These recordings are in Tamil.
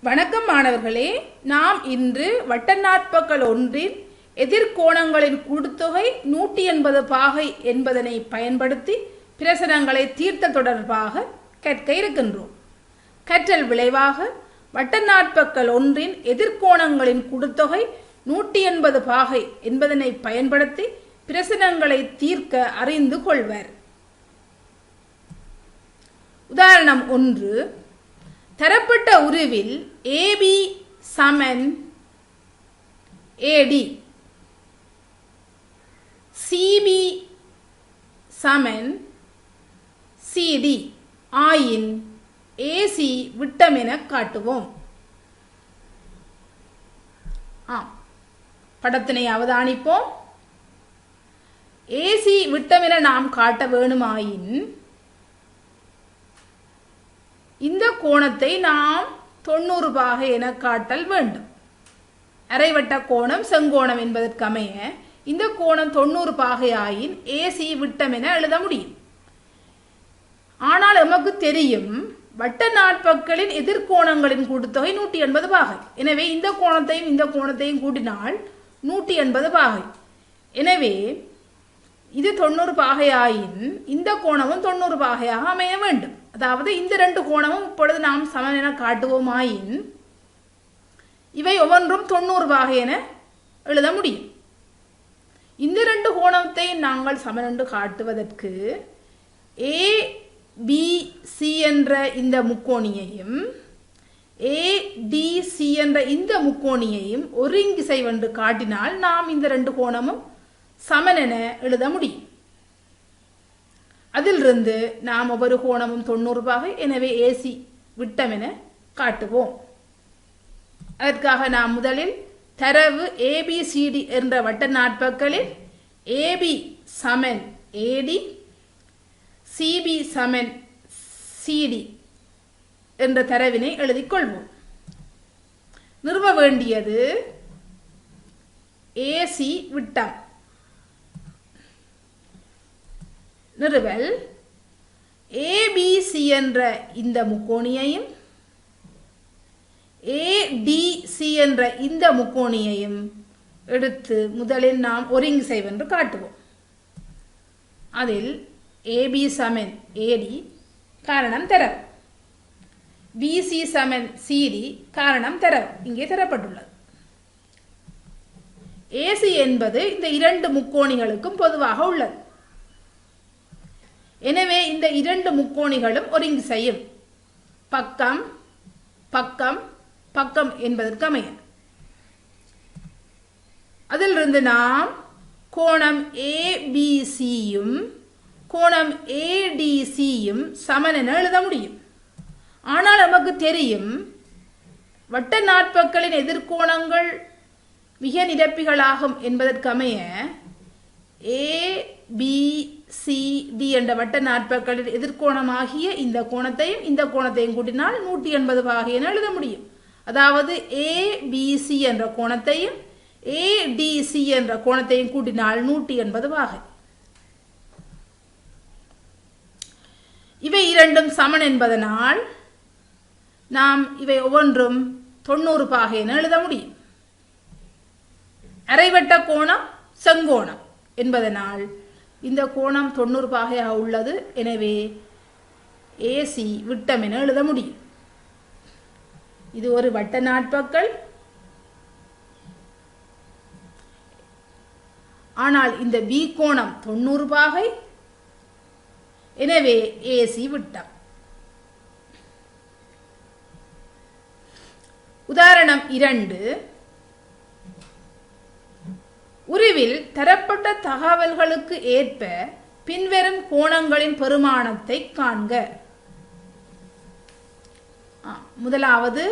வணக்கம் மாணவர்களே, நாம் இன்று வட்டநாற்பகல் ஒன்றின் எதிர்கோணங்களின் கூட்டுத்தொகை 180 பாகை என்பதனை பயன்படுத்தி பிரசனங்களை தீர்த்த தொடர்பாக கற்க இருக்கின்றோம். கற்றல் விளைவாக வட்டநாற்பகல் ஒன்றின் எதிர்கோணங்களின் கூட்டுத்தொகை 180 பாகை என்பதனை பயன்படுத்தி பிரசனங்களை தீர்க்க அறிந்து கொள்வர். உதாரணம் 1. தரப்பட்ட உருவில் AB சமன் AD, CB சமன் CD ஆயின் AC விட்டம் என காட்டுவோம். படத்தினை அவதானிப்போம். AC விட்டம் என நாம் காட்ட வேணுமாயின் இந்த கோணத்தை நாம் 90 பாகை என காட்டல் வேண்டும். அரைவட்ட கோணம் செங்கோணம் என்பதற்கமைய இந்த கோணம் 90 பாகை ஆயின் AC விட்டம் என எழுத முடியும். ஆனால் நமக்கு தெரியும் வட்ட நாற்பகலின் எதிர்கோணங்களின் கூட்டுத்தொகை 180 பாகை. எனவே இந்த கோணத்தையும் இந்த கோணத்தையும் கூட்டினால் 180 பாகை. எனவே இது 90 பாகை ஆயின் இந்த கோணமும் 90 பாகையாக அமைய வேண்டும். அதாவது இந்த ரெண்டு கோணமும் இப்பொழுது நாம் சமன் என காட்டுவோமாயின் இவை ஒவ்வொன்றும் 90 பாகை என எழுத முடியும். இந்த ரெண்டு கோணத்தை நாங்கள் சமன் என்று காட்டுவதற்கு ABC என்ற இந்த முக்கோணியையும் ADC என்ற இந்த முக்கோணியையும் ஒருங்கிசைவென்று காட்டினால் நாம் இந்த ரெண்டு கோணமும் சமன் என எழுத முடியும். அதிலிருந்து நாம் ஒவ்வொரு கோணமும் 90 பாகை, எனவே AC விட்டம் என காட்டுவோம். அதற்காக நாம் முதலில் தரவு ABCD என்ற வட்ட நாற்பகலில் AB சமன் AD, CB சமன் CD என்ற தரவினை எழுதிக் கொள்வோம். நிறுவ வேண்டியது AC விட்டம். நிறுவல் ABC என்ற இந்த முக்கோணியையும் ADC என்ற இந்த முக்கோணியையும் எடுத்து முதலில் நாம் ஒருங்கிசைவென்று காட்டுவோம். அதில் AB சமன் AD காரணம் தரவு, BC சமன் CD காரணம் தரவு இங்கே தரப்பட்டுள்ளது. AC என்பது இந்த இரண்டு முக்கோணிகளுக்கும் பொதுவாக உள்ளது. எனவே இந்த இரண்டு முக்கோணிகளும் ஒருங்கிசையும் பக்கம் பக்கம் பக்கம் என்பதற்கு அமைய அதிலிருந்து நாம் கோணம் ABCயும் கோணம் ADCயும் சமன் என எழுத முடியும். ஆனால் நமக்கு தெரியும் வட்ட நாற்பகலின் எதிர்கோணங்கள் மிக நிரப்பிகளாகும் என்பதற்கமைய ABCD என்ற வட்ட நாற்பகலின் எதிர்கோணமாகிய இந்த கோணத்தையும் இந்த கோணத்தையும் கூட்டினால் 180 பாகை என எழுத முடியும். அதாவது ABC என்ற கோணத்தையும் ADC என்ற கோணத்தையும் கூட்டினால் 180 பாகை. இவை இரண்டும் சமன் என்பதனால் நாம் இவை ஒவ்வொன்றும் 90 பாகை என எழுத முடியும். அரைவட்ட கோணம் செங்கோணம் என்பதனால் இந்த கோணம் 90 பாகையாக உள்ளது. எனவே AC விட்டம் என எழுத முடியும். இது ஒரு வட்ட நாற்பகல். ஆனால் இந்த B கோணம் 90 பாகை. எனவே AC விட்டம். உதாரணம் 2. உருவில் தரப்பட்ட தகவல்களுக்கு ஏற்ப பின்வரும் கோணங்களின் பெருமானத்தை காண்க. முதலாவது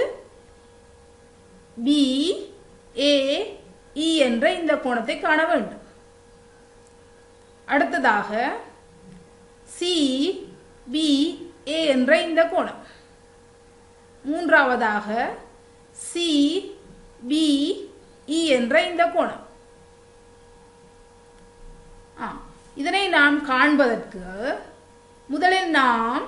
BAE என்ற இந்த கோணத்தை காண வேண்டும். அடுத்ததாக CBA என்ற இந்த கோணம். மூன்றாவதாக CBE என்ற இந்த கோணம். இதனை நாம் காண்பதற்கு முதலில் நாம்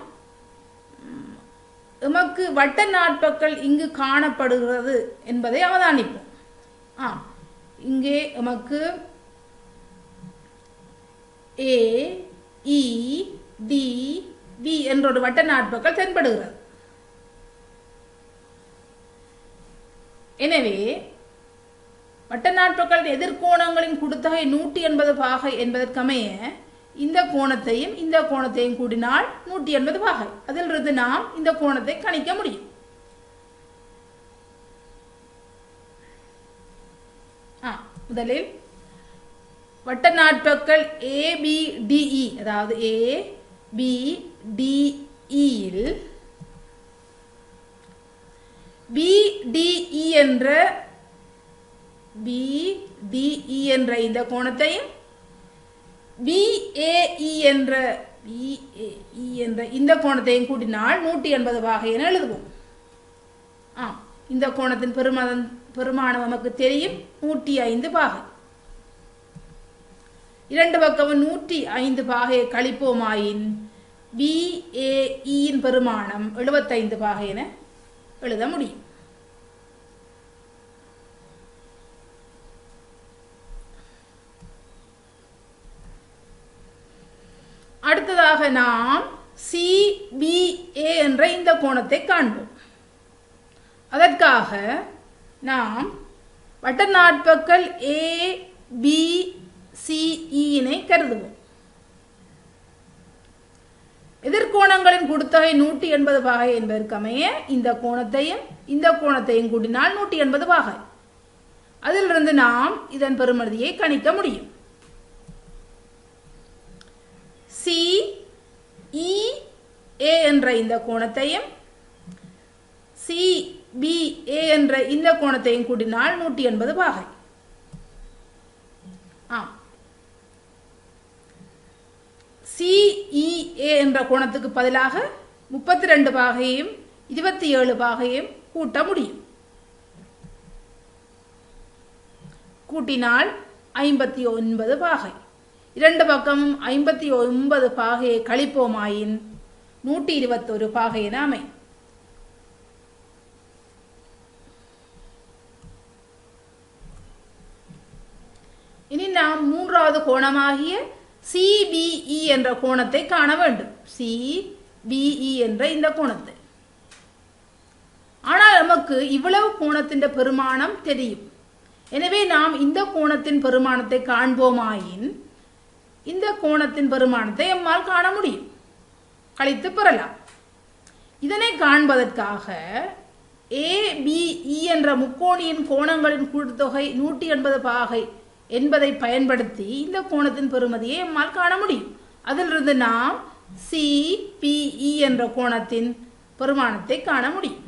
எமக்கு வட்ட நாட்பக்கள் இங்கு காணப்படுகிறது என்பதை அவதானிப்போம். இங்கே எமக்கு ஏ இ டி வி என்ற ஒரு வட்ட நாட்பக்கள் தென்படுகிறது. எனவே வட்ட நாட்பக்கள் எதிர்கோணங்களின் கூட்டுத்தொகை 180 பாகை என்பதற்கமைய இந்த கோணத்தையும் இந்த கோணத்தையும் கூட்டினால் 180 பாகை. அதிலிருந்து நாம் இந்த கோணத்தை கணிக்க முடியும். முதலில் வட்ட நாட்பக்கள் ABDE, அதாவது ABDE இல் BDE என்ற இந்த கோணத்தையும் BAE என்ற இந்த கோணத்தையும் கூட்டினால் 180 பாகை என எழுதுவோம். இந்த கோணத்தின் பெருமானம் நமக்கு தெரியும், 105 பாகை. இரண்டு பக்கமும் 105 பாகையை கழிப்போமாயின் BAE இன் பெருமானம் 75 பாகை என எழுத முடியும். அடுத்ததாக நாம் CBA என்ற இந்த கோணத்தை காண்போம். அதற்காக நாம் வட்ட நாட்பக்கள் ABCE கருதுவோம். எதிர்கோணங்களின் கூட்டுத்தொகை 180 பாகை என்பதற்கமைய இந்த கோணத்தையும் இந்த கோணத்தையும் கூட்டினால் 180 பாகை. அதிலிருந்து நாம் இதன் பெறுமதியை கணிக்க முடியும். CEA என்ற இந்த கோணத்தையும் CBA என்ற இந்த கோணத்தையும் கூட்டினால் 180 பாகை. CEA என்ற கோணத்துக்கு பதிலாக 32 பாகையும் 27 பாகையும் கூட்ட முடியும். கூட்டினால் 59 பாகை. இரண்டு பக்கமும் 59 பாகையை கழிப்போமாயின் 121 பாகை என அமையும். இனி நாம் மூன்றாவது கோணமாகிய CBE என்ற கோணத்தை காண வேண்டும். CBE என்ற இந்த கோணத்தை. ஆனால் நமக்கு இவ்வளவு கோணத்தின் பெருமானம் தெரியும். எனவே நாம் இந்த கோணத்தின் பெருமானத்தை காண்போமாயின் இந்த கோணத்தின் பெருமானத்தை எம்மால் காண முடியும், கழித்து பெறலாம். இதனை காண்பதற்காக ABE என்ற முக்கோணியின் கோணங்களின் கூட்டுத்தொகை 180 பாகை என்பதை பயன்படுத்தி இந்த கோணத்தின் பெறுமதியை எம்மால் காண முடியும். அதிலிருந்து நாம் CPE என்ற கோணத்தின் பெருமானத்தை காண முடியும்.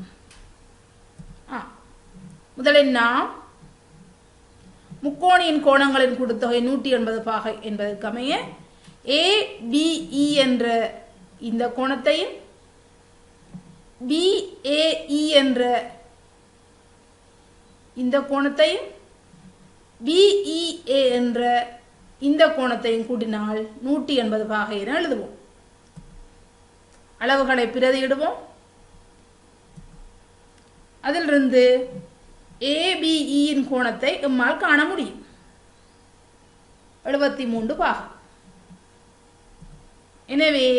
முதலில் நாம் முக்கோணியின் கோணங்களின் கூட்டுத்தொகை 180 பாகை என்பதற்கமைய ABE என்ற இந்த கோணத்தையும் BAE என்ற இந்த கோணத்தையும் BEA என்ற இந்த கோணத்தையும் கூட்டினால் 180 பாகை என எழுதுவோம். அளவுகளை பிரதியிடுவோம். அதிலிருந்து ABE இன் கோணத்தை எம்மால் காண முடியும், 73 பாகை. எனவே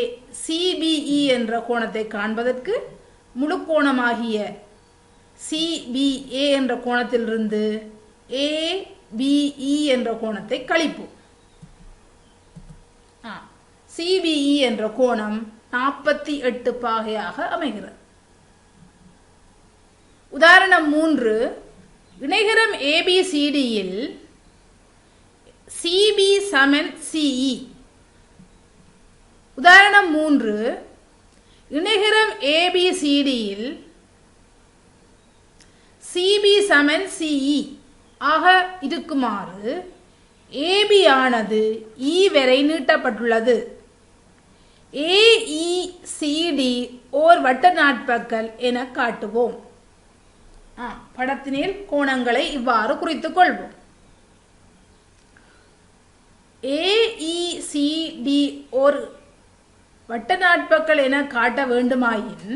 CBE என்ற கோணத்தை காண்பதற்கு முழு கோணமாகிய CBA என்ற கோணத்திலிருந்து ABE என்ற கோணத்தை கழிப்போம். CBE என்ற கோணம் 48 பாகையாக அமைகிறது. உதாரணம் 3. இணைகரம் ABCD இல் CB சமன் CE. உதாரணம் 3. இணைகரம் ABCD இல் CB சமன் CE ஆக இருக்குமாறு AB ஆனது E வரை நீட்டப்பட்டுள்ளது. AECD ஓர் வட்ட நாட்பக்கல் என காட்டுவோம். படத்தினில் கோணங்களை இவ்வாறு குறித்துக் கொள்வோம். AECD ஒரு வட்ட நாட்பக்கல் என காட்ட வேண்டுமாயின்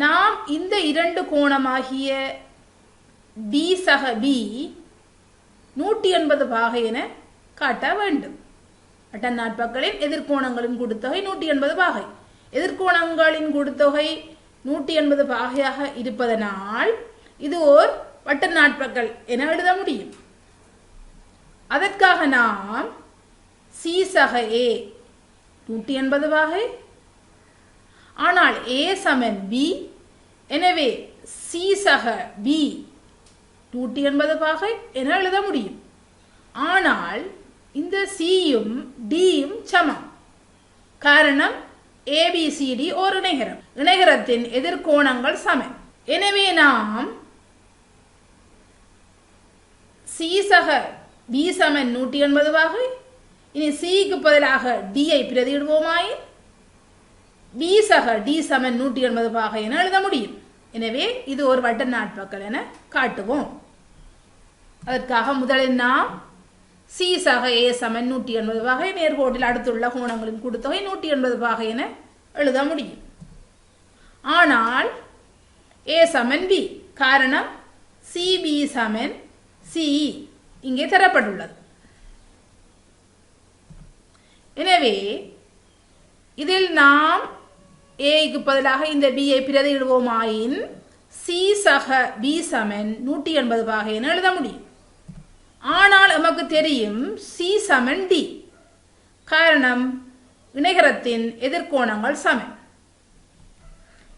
நாம் இந்த இரண்டு கோணமாகிய டி சக பி 180 பாகை என காட்ட வேண்டும். வட்டநாட்பக்களின் எதிர்கோணங்களின் கூட்டுத்தொகை 180 பாகை. எதிர்கோணங்களின் கூட்டுத்தொகை 180 பாகையாக இருப்பதனால் இது ஓர் வட்டநாட்பக்கள் என எழுத முடியும். அதற்காக நாம் சி சக ஏ 180 பாகை, ஆனால் ஏ சமன் பி, எனவே சி சக பி 180 பாகை என எழுத முடியும். ஆனால் இந்த சியும் டியும் சமம். காரணம் ஏபிசிடி ஒரு இணைகரம். இணைகரத்தின் எதிர்கோணங்கள் சமம். எனவே நாம் சி சக பி சமன் 180 பாகை, இனி சிக்கு பதிலாக டியை பிரதியிடுவோமாயின் பி சக டி சமன் 180 பாகை என எழுத முடியும். எனவே இது ஒரு வட்டநாட்பக்கள் என காட்டுவோம். அதற்காக முதலில் நாம் சி சக ஏ சமன் 180 பாகை, நேர்கோட்டில் அடுத்துள்ள கோணங்களின் கூட்டுத்தொகை 180 பாகை என எழுத முடியும். ஆனால் ஏ சமன் பி, காரணம் சிபி சமன் சிஇ இங்கே தரப்பட்டுள்ளது. எனவே இதில் நாம் ஏக்கு பதிலாக இந்த பியை பிரதியிடுவோமாயின் சி சக பி சமன் 180 பாகை என எழுத முடியும். ஆனால் நமக்கு தெரியும் சி சமன் டி, காரணம் இணைகரத்தின் எதிர்கோணங்கள் சமன்.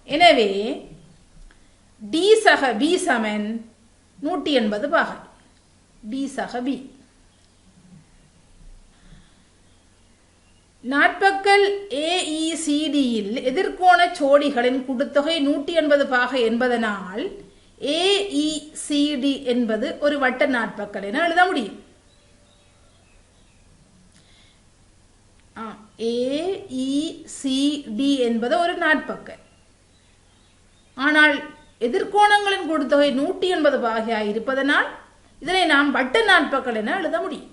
எனவே டி சக பி சமன் 180 பாகை. டி சக பி. நாட்பக்கள் ஏஇசிடியில் எதிர்கோண ஜோடிகளின் கூட்டுத்தொகை 180 பாகை என்பதனால் ஏஇசிடி என்பது ஒரு வட்ட நாட்பக்கள் என எழுத முடியும். ஏஇசிடி என்பது ஒரு நாட்பக்கள். ஆனால் எதிர்கோணங்களின் கூட்டுத்தொகை 180 பாகையாக இருப்பதனால் இதனை நாம் வட்ட நாட்பக்கள் என எழுத முடியும்.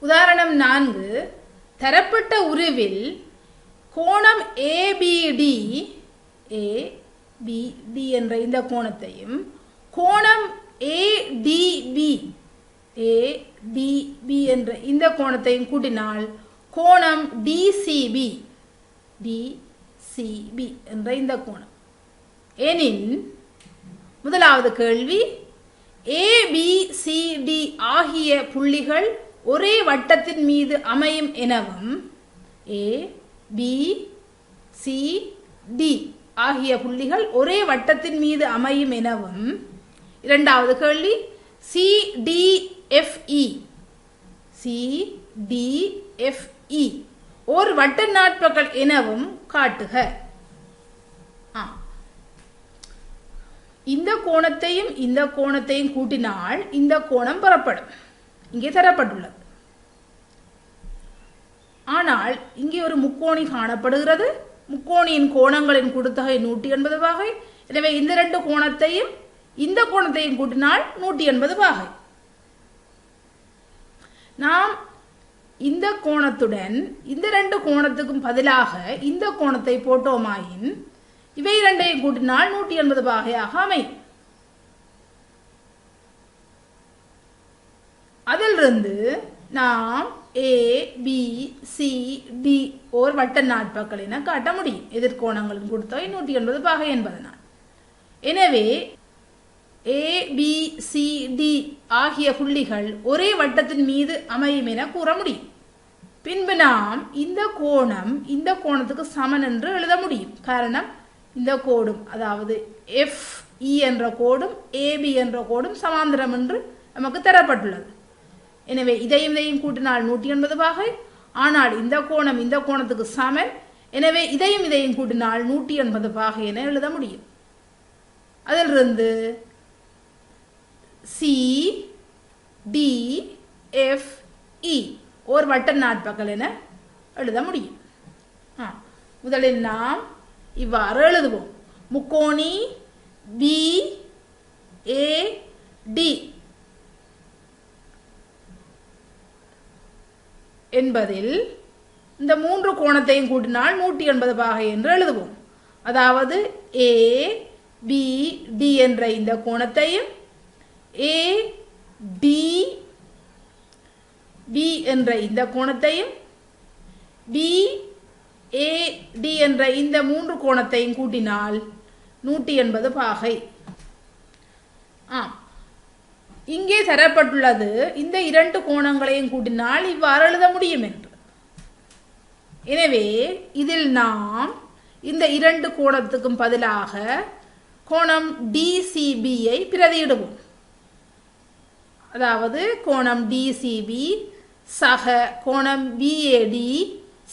உதாரணம் 4. தரப்பட்ட உருவில் கோணம் ஏபிடி என்ற இந்த கோணத்தையும் கோணம் ஏடிபி என்ற இந்த கோணத்தையும் கூட்டினால் கோணம் டிசிபி என்ற இந்த கோணம் எனின், முதலாவது கேள்வி, ஏபிசிடி ஆகிய புள்ளிகள் ஒரே வட்டத்தின் மீது அமையும் எனவும் ஏபிசிடி ஆகிய புள்ளிகள் ஒரே வட்டத்தின் மீது அமையும் எனவும், இரண்டாவது கேள்வி, சிடிஎஃப்இ ஒரு வட்ட நாட்பக்கள் எனவும் காட்டுக. இந்த கோணத்தையும் இந்த கோணத்தையும் கூட்டினால் இந்த கோணம் பெறப்படும். இங்கே தரப்பட்டுள்ளது. ஆனால் இங்கே ஒரு முக்கோணி காணப்படுகிறது. முக்கோணியின் கோணங்களின் கூட்டுத்தொகை 180 பாகை. எனவே இந்த ரெண்டு கோணத்தையும் இந்த கோணத்தையும் கூட்டினால் 180 பாகை. நாம் இந்த கோணத்துடன் இந்த ரெண்டு கோணத்துக்கும் பதிலாக இந்த கோணத்தை போட்டோமாயின் இவை இரண்டையும் கூட்டினால் 180 பாகையாக அமையும். அதிலிருந்து நாம் ABCD ஓர் வட்ட நாட்பக்கள் என காட்ட முடியும். எதிர்கோணங்களின் கூட்டுத்தொகை 180 பாகை என்பதனால். எனவே ABCD ஆகிய புள்ளிகள் ஒரே வட்டத்தின் மீது அமையும் என கூற முடியும். பின்பு நாம் இந்த கோணம் இந்த கோணத்துக்கு சமன் என்று எழுத முடியும். காரணம் இந்த கோடும், அதாவது FE என்ற கோடும் AB என்ற கோடும் சமாந்தரம் என்று நமக்கு தரப்பட்டுள்ளது. எனவே இதையும் கூட்டினால் 180 பாகை. ஆனால் இந்த கோணம் இந்த கோணத்துக்கு சமன். எனவே இதையும் கூட்டினால் 180 பாகை என எழுத முடியும். அதிலிருந்து CDFE ஓர் வட்ட நாட்பக்கள் என எழுத முடியும். முதலில் நாம் இவ்வாறு எழுதுவோம். முக்கோணி BAD என்பதில் இந்த மூன்று கோணத்தையும் கூட்டினால் 180 பாகை என்று எழுதுவோம். அதாவது ஏ பி டி என்ற இந்த கோணத்தையும் ஏ டி பி என்ற இந்த கோணத்தையும் பி ஏ டி என்ற இந்த 3 கோணத்தையும் கூட்டினால் 180 பாகை. இங்கே தரப்பட்டுள்ளது இந்த 2 கோணங்களையும் கூட்டினால் இவ்வாறு எழுத முடியும் என்று. எனவே இதில் நாம் இந்த 2 கோணத்துக்கும் பதிலாக கோணம் டிசிபியை பிரதியிடுவோம். அதாவது கோணம் டிசிபி சக கோணம் பிஏடி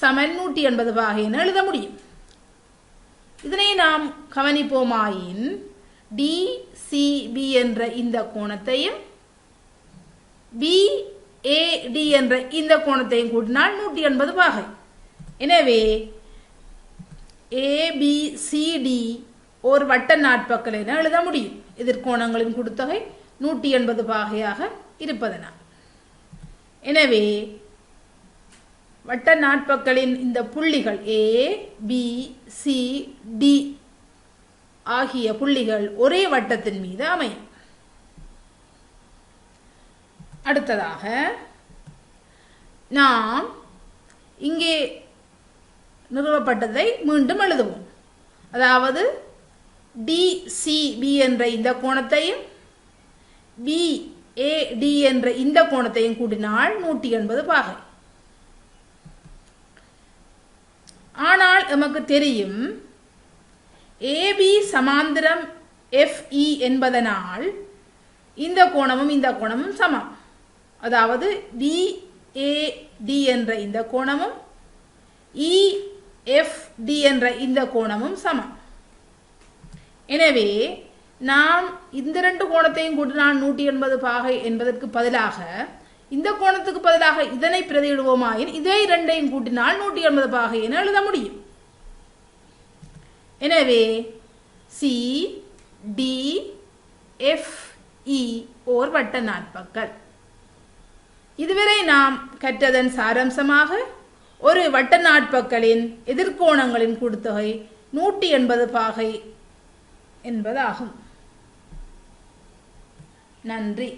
சமன் 180 பாகை என எழுத முடியும். இதனை நாம் கவனிப்போமாயின் டிசிபி என்ற இந்த கோணத்தையும் பிஏடி என்ற இந்த கோணத்தையும் கூட்டினால் 180 பாகை. எனவே ஏபிசிடி ஒரு வட்ட நாட்பக்கல் என எழுத முடியும். எதிர்கோணங்களின் கூட்டுத்தொகை 180 பாகையாக இருப்பதனால். எனவே வட்ட நாட்பக்களின் இந்த புள்ளிகள் ஏ பி சி டி ஆகிய புள்ளிகள் ஒரே வட்டத்தின் மீது அமையும். அடுத்ததாக நாம் இங்கே நிறுவப்பட்டதை மீண்டும் எழுதுவோம். அதாவது டிசிபி என்ற இந்த கோணத்தையும் பிஏடி என்ற இந்த கோணத்தையும் கூட்டினால் 180 பாகை. ஆனால் நமக்கு தெரியும் ஏபி சமாந்திரம் எஃப்இ என்பதனால் இந்த கோணமும் இந்த கோணமும் சமம். அதாவது பிஏடி என்ற இந்த கோணமும் இஎஃப்டி என்ற இந்த கோணமும் சமம். எனவே நாம் இந்த 2 கோணத்தையும் கூட்டினால் 180 பாகை என்பதற்கு பதிலாக இந்த கோணத்துக்கு பதிலாக இதனை பிரதியிடுவோமாயின் இதை 2ஐயும் கூட்டினால் 180 பாகை என எழுத முடியும். எனவே சி டி எஃப் இ ஓர் வட்ட நாட்பக்கல். இதுவரை நாம் கற்றதன் சாராம்சமாக ஒரு வட்ட நாட்பக்கலின் எதிர்கோணங்களின் கூட்டுத்தொகை 180 பாகை என்பதாகும். நன்றி.